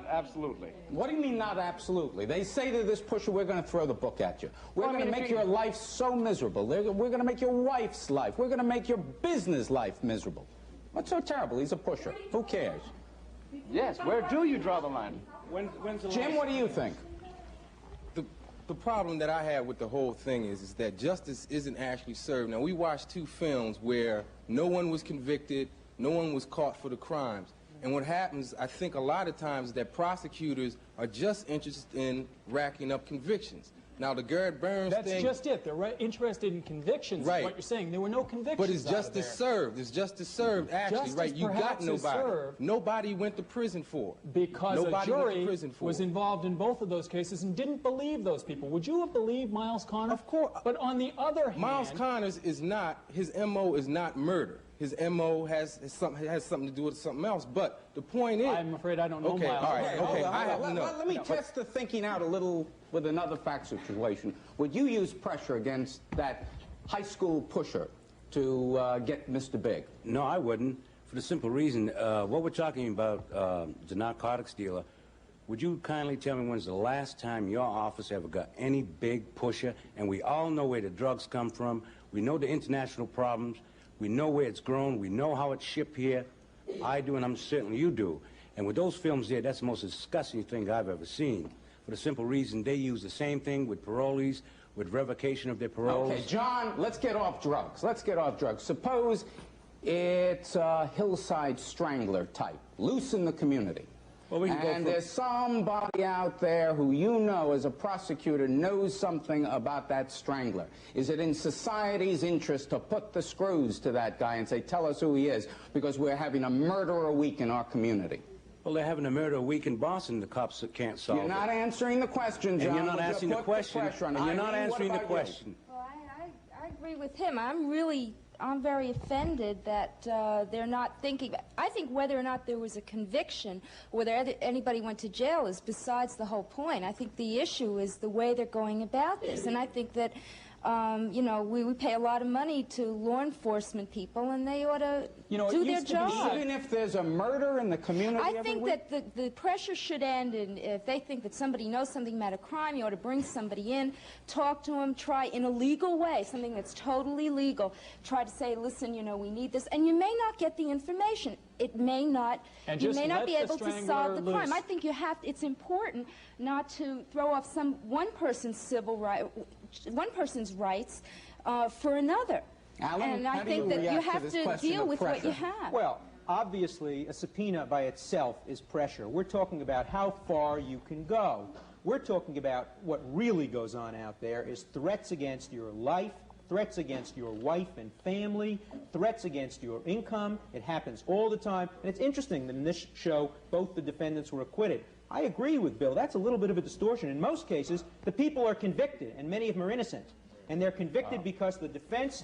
Speaker 3: absolutely.
Speaker 1: What do you mean not absolutely? They say to this pusher, we're going to throw the book at you. We're going to make your life so miserable. We're going to make your wife's life. We're going to make your business life miserable. What's so terrible? He's a pusher. Who cares?
Speaker 3: Yes, where do you draw the line?
Speaker 1: Jim, what do you think?
Speaker 4: The problem that I have with the whole thing is that justice isn't actually served. Now, we watched 2 films where no one was convicted, no one was caught for the crimes. And what happens, I think a lot of times, is that prosecutors are just interested in racking up convictions. Now, the Garrett Burns thing...
Speaker 28: That's just it. They're interested in convictions,
Speaker 4: right.
Speaker 28: is what you're saying. There were no convictions.
Speaker 4: But it's justice served. It's justice served, actually,
Speaker 28: justice
Speaker 4: right? You got nobody.
Speaker 28: Served
Speaker 4: nobody went to prison for it.
Speaker 28: Because
Speaker 4: nobody
Speaker 28: a jury
Speaker 4: went to prison for
Speaker 28: was
Speaker 4: it.
Speaker 28: involved in both of those cases and didn't believe those people. Would you have believed Miles Connor?
Speaker 4: Of course.
Speaker 28: But on the other hand...
Speaker 4: Miles Connor's is not, his M.O. is not murder. His M.O. has something to do with something else. But the point is...
Speaker 28: I'm afraid I don't know
Speaker 4: okay,
Speaker 28: Miles.
Speaker 4: all right, okay, I have to know.
Speaker 1: Let me test the thinking out a little with another fact situation. Would you use pressure against that high school pusher to get Mr. Big?
Speaker 21: No, I wouldn't, for the simple reason, what we're talking about, the narcotics dealer, would you kindly tell me when's the last time your office ever got any big pusher? And we all know where the drugs come from. We know the international problems. We know where it's grown. We know how it's shipped here. I do, and I'm certain you do. And with those films there, that's the most disgusting thing I've ever seen. For the simple reason they use the same thing with parolees, with revocation of their paroles.
Speaker 1: Okay, John, let's get off drugs. Let's get off drugs. Suppose it's a hillside strangler type, loose in the community.
Speaker 21: Well, we can go
Speaker 1: and there's somebody out there who you know as a prosecutor knows something about that strangler. Is it in society's interest to put the screws to that guy and say, tell us who he is, because we're having a murder a week in our community?
Speaker 21: Well, they're having a murder a week in Boston. The cops can't solve it.
Speaker 1: You're not answering the question, John.
Speaker 21: And you're not answering the question. And you're not answering the question.
Speaker 22: Well, I agree with him. I'm very offended that they're not thinking. I think whether or not there was a conviction, whether anybody went to jail is besides the whole point. I think the issue is the way they're going about this. And I think that, you know, we pay a lot of money to law enforcement people, and they ought to do their job.
Speaker 1: Even if there's a murder in the community
Speaker 22: I think that the pressure should end, and if they think that somebody knows something about a crime, you ought to bring somebody in, talk to them, try in a legal way, something that's totally legal, try to say, listen, you know, we need this, and you may not get the information. It may not, you may not be able to solve the crime. I think you have, it's important not to throw off one person's civil right, one person's rights for another.
Speaker 1: Alan,
Speaker 22: and I think that you have to deal with what you have.
Speaker 6: Well, obviously, a subpoena by itself is pressure. We're talking about how far you can go. We're talking about what really goes on out there is threats against your life, threats against your wife and family, threats against your income. It happens all the time. And it's interesting that in this show, both the defendants were acquitted. I agree with Bill. That's a little bit of a distortion. In most cases, the people are convicted, and many of them are innocent. And they're convicted because the defense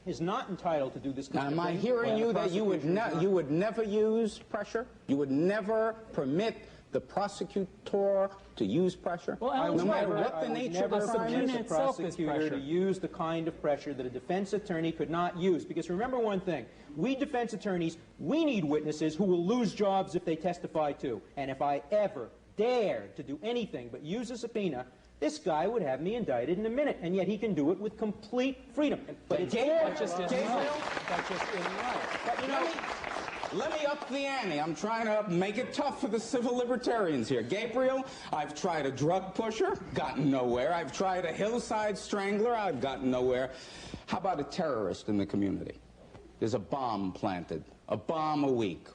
Speaker 6: is not entitled to do this kind of thing.
Speaker 1: Am I hearing you that you would never use pressure? You would never permit the prosecutor to use pressure?
Speaker 6: Well,
Speaker 1: no matter what the nature of the crime is?
Speaker 6: A prosecutor to use the kind of pressure that a defense attorney could not use. Because remember one thing, we defense attorneys, we need witnesses who will lose jobs if they testify too. And if I ever dared to do anything but use a subpoena, this guy would have me indicted in a minute, and yet he can do it with complete freedom. But it's
Speaker 1: That just isn't right. But you know, let me up the ante. I'm trying to make it tough for the civil libertarians here. Gabriel, I've tried a drug pusher, gotten nowhere. I've tried a hillside strangler, I've gotten nowhere. How about a terrorist in the community? There's a bomb planted, a bomb a week.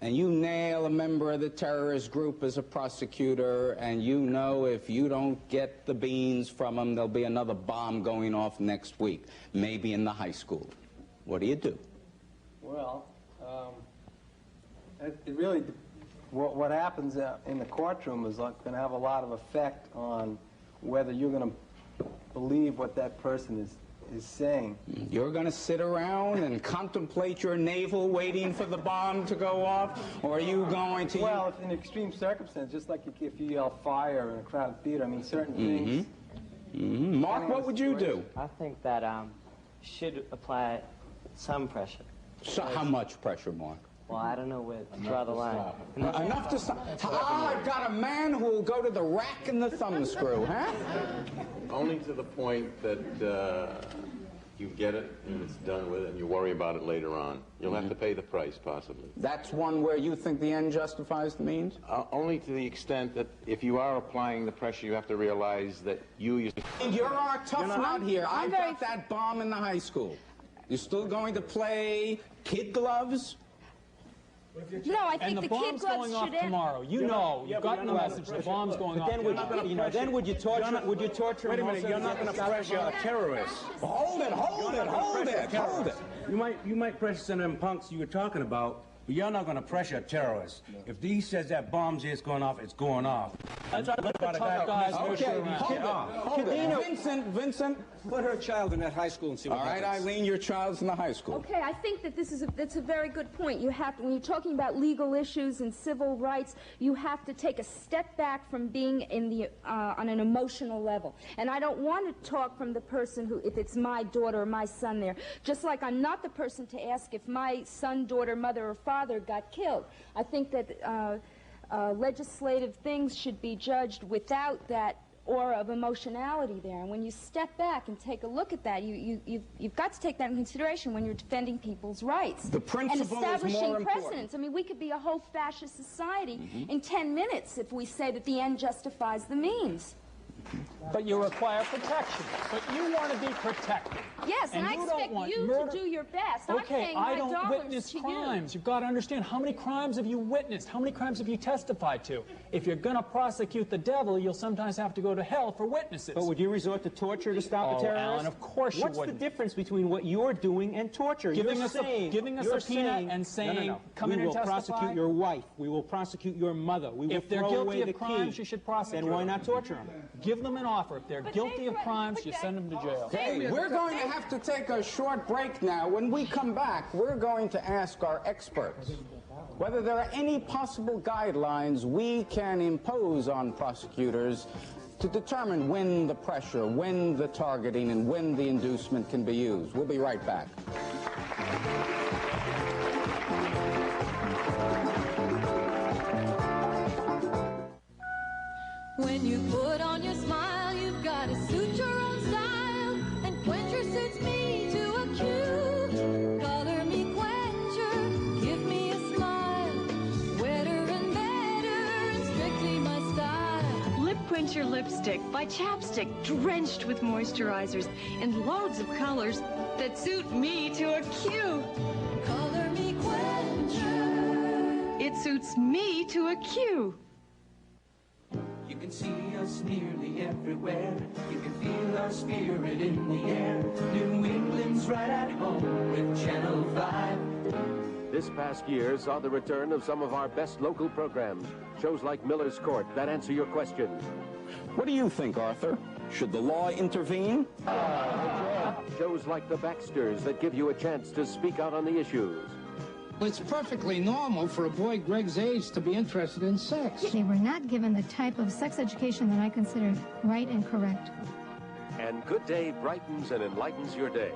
Speaker 1: And you nail a member of the terrorist group as a prosecutor, and you know if you don't get the beans from them, there'll be another bomb going off next week, maybe in the high school. What do you do?
Speaker 24: Well, it really, what happens in the courtroom is going to have a lot of effect on whether you're going to believe what that person is saying...
Speaker 1: You're going to sit around and contemplate your navel waiting for the bomb to go off? Or are you going to...
Speaker 24: Well, if in extreme circumstances, just like if you yell fire in a crowded theater, I mean, certain things...
Speaker 1: Mark, what would you do?
Speaker 8: I think that should apply some pressure.
Speaker 1: So how much pressure, Mark?
Speaker 8: Well, I don't know where to draw the line.
Speaker 1: Enough to stop. I've got a man who will go to the rack and the thumb screw, huh?
Speaker 9: Only to the point that you get it and it's done with it and you worry about it later on. You'll have to pay the price, possibly.
Speaker 1: That's one where you think the end justifies the means?
Speaker 9: Only to the extent that if you are applying the pressure, you have to realize that you're
Speaker 1: our tough nut here. I got that bomb in the high school. You still going to play kid gloves?
Speaker 22: No, I think the kid gloves
Speaker 28: going off
Speaker 22: should end.
Speaker 28: tomorrow. You know, you've gotten the message. The bomb's going off.
Speaker 6: Then would you torture? Would you torture?
Speaker 21: Wait a minute. You're not going to pressure a terrorist.
Speaker 1: Hold it.
Speaker 21: You might pressure some of them punks you were talking about. But you're not going to pressure a terrorist. If he says that bomb's here, it's going off, it's going off.
Speaker 28: That's what the tough guys
Speaker 1: hold it. Vincent,
Speaker 12: put her child in that high school and see what happens.
Speaker 1: All right, Eileen, your child's in the high school.
Speaker 22: Okay, I think that that's a very good point. You have to, when you're talking about legal issues and civil rights, you have to take a step back from being in the on an emotional level. And I don't want to talk from the person who, if it's my daughter or my son there, just like I'm not the person to ask if my son, daughter, mother, or father got killed. I think that legislative things should be judged without that aura of emotionality there. And when you step back and take a look at that, you've got to take that in consideration when you're defending people's rights.
Speaker 1: The principle
Speaker 22: and establishing
Speaker 1: is more important.
Speaker 22: precedents. I mean, we could be a whole fascist society in 10 minutes if we say that the end justifies the means.
Speaker 28: But you require protection. But you want to be protected.
Speaker 22: Yes, and I expect you to do your best. I'm
Speaker 28: Okay,
Speaker 22: paying
Speaker 28: I
Speaker 22: my
Speaker 28: don't
Speaker 22: dollars
Speaker 28: witness
Speaker 22: to
Speaker 28: crimes. You've got to understand, how many crimes have you witnessed? How many crimes have you testified to? If you're going to prosecute the devil, you'll sometimes have to go to hell for witnesses.
Speaker 6: But would you resort to torture to stop the terrorists?
Speaker 28: Alan, of course you
Speaker 6: wouldn't. What's the difference between what you're doing and torture?
Speaker 28: Giving us a subpoena and saying, come in and testify?
Speaker 6: We will prosecute your wife. We will prosecute your mother. We will
Speaker 28: if they're
Speaker 6: throw
Speaker 28: guilty
Speaker 6: away the
Speaker 28: of crimes,
Speaker 6: key.
Speaker 28: you should prosecute
Speaker 6: Then why
Speaker 28: them.
Speaker 6: not torture them?
Speaker 28: Give them an offer. If they're guilty of crimes, you send them to jail.
Speaker 1: Hey, we're going to have to take a short break now. When we come back, we're going to ask our experts whether there are any possible guidelines we can impose on prosecutors to determine when the pressure, when the targeting, and when the inducement can be used. We'll be right back.
Speaker 23: When you put on your smile, you've got to suit your own style. And Quencher suits me to a cue. Color me Quencher, give me a smile. Wetter and better, and strictly my style.
Speaker 16: Lip Quencher Lipstick by Chapstick, drenched with moisturizers and loads of colors that suit me to a cue.
Speaker 23: Color me Quencher.
Speaker 16: It suits me to a cue.
Speaker 20: You can see us nearly everywhere. You can feel our spirit in the air. New England's right at home with Channel 5.
Speaker 25: This past year saw the return of some of our best local programs. Shows like Miller's Court that answer your questions.
Speaker 1: What do you think, Arthur? Should the law intervene?
Speaker 25: Shows like The Baxters that give you a chance to speak out on the issues.
Speaker 26: It's perfectly normal for a boy Greg's age to be interested in sex.
Speaker 27: They were not given the type of sex education that I consider right and correct.
Speaker 25: And Good Day brightens and enlightens your day.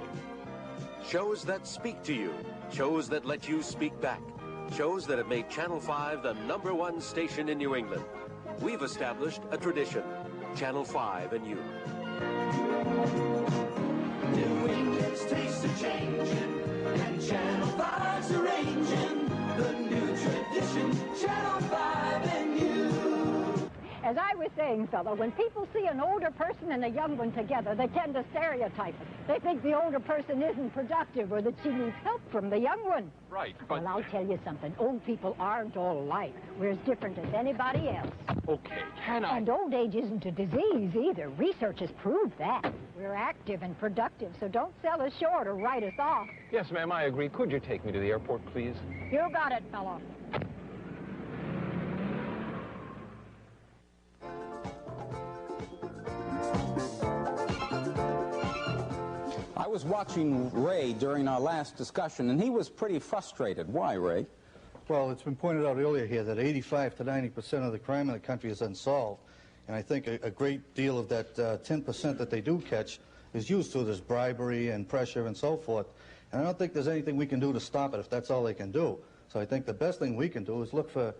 Speaker 25: Shows that speak to you. Shows that let you speak back. Shows that have made Channel 5 the #1 station in New England. We've established a tradition. Channel 5 and you.
Speaker 20: New England's taste are changing, and Channel 5's arranging the new tradition. Channel 5 and you.
Speaker 29: As I was saying, fella, when people see an older person and a young one together, they tend to stereotype it. They think the older person isn't productive or that she needs help from the young one.
Speaker 30: Right, but...
Speaker 29: Well, I'll tell you something. Old people aren't all alike. We're as different as anybody else.
Speaker 30: Okay, can I...
Speaker 29: And old age isn't a disease either. Research has proved that. We're active and productive, so don't sell us short or write us off.
Speaker 30: Yes, ma'am, I agree. Could you take me to the airport, please?
Speaker 29: You got it, fella.
Speaker 1: I was watching Ray during our last discussion, and he was pretty frustrated. Why, Ray?
Speaker 2: Well, it's been pointed out earlier here that 85 to 90% of the crime in the country is unsolved. And I think a great deal of that 10% that they do catch is used to this bribery and pressure and so forth. And I don't think there's anything we can do to stop it if that's all they can do. So I think the best thing we can do is look for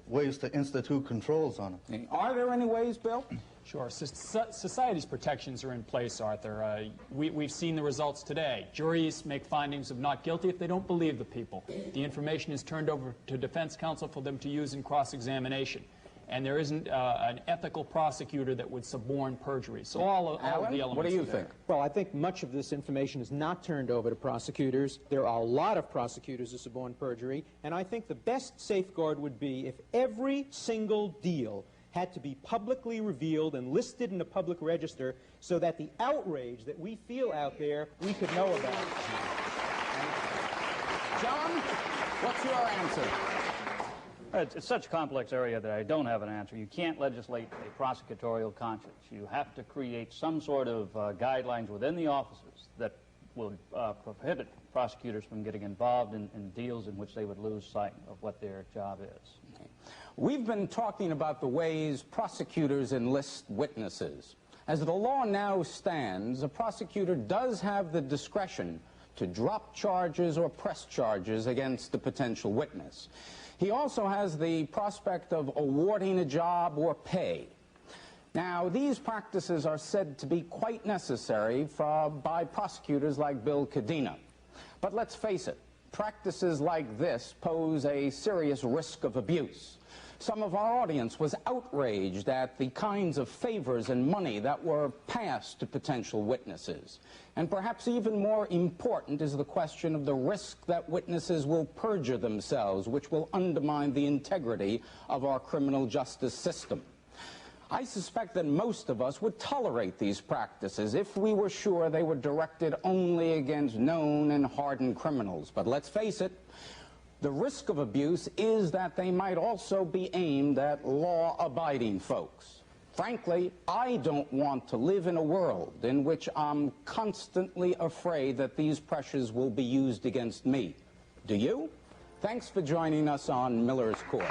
Speaker 2: ways to institute controls on them.
Speaker 1: Are there any ways, Bill?
Speaker 28: Sure. Society's protections are in place, Arthur. We've seen the results today. Juries make findings of not guilty if they don't believe the people. The information is turned over to defense counsel for them to use in cross-examination. And there isn't an ethical prosecutor that would suborn perjury. So all of the elements.
Speaker 1: What do you think?
Speaker 6: Well, I think much of this information is not turned over to prosecutors. There are a lot of prosecutors who suborn perjury. And I think the best safeguard would be if every single deal had to be publicly revealed and listed in a public register so that the outrage that we feel out there, we could know about.
Speaker 1: John, what's your answer?
Speaker 5: It's such a complex area that I don't have an answer. You can't legislate a prosecutorial conscience. You have to create some sort of guidelines within the offices that will prohibit prosecutors from getting involved in deals in which they would lose sight of what their job is.
Speaker 1: Okay. We've been talking about the ways prosecutors enlist witnesses. As the law now stands, a prosecutor does have the discretion to drop charges or press charges against the potential witness. He also has the prospect of awarding a job or pay. Now, these practices are said to be quite necessary by prosecutors like Bill Cadena. But let's face it, practices like this pose a serious risk of abuse. Some of our audience was outraged at the kinds of favors and money that were passed to potential witnesses. And perhaps even more important is the question of the risk that witnesses will perjure themselves, which will undermine the integrity of our criminal justice system. I suspect that most of us would tolerate these practices if we were sure they were directed only against known and hardened criminals. But let's face it, the risk of abuse is that they might also be aimed at law-abiding folks. Frankly, I don't want to live in a world in which I'm constantly afraid that these pressures will be used against me. Do you? Thanks for joining us on Miller's Court.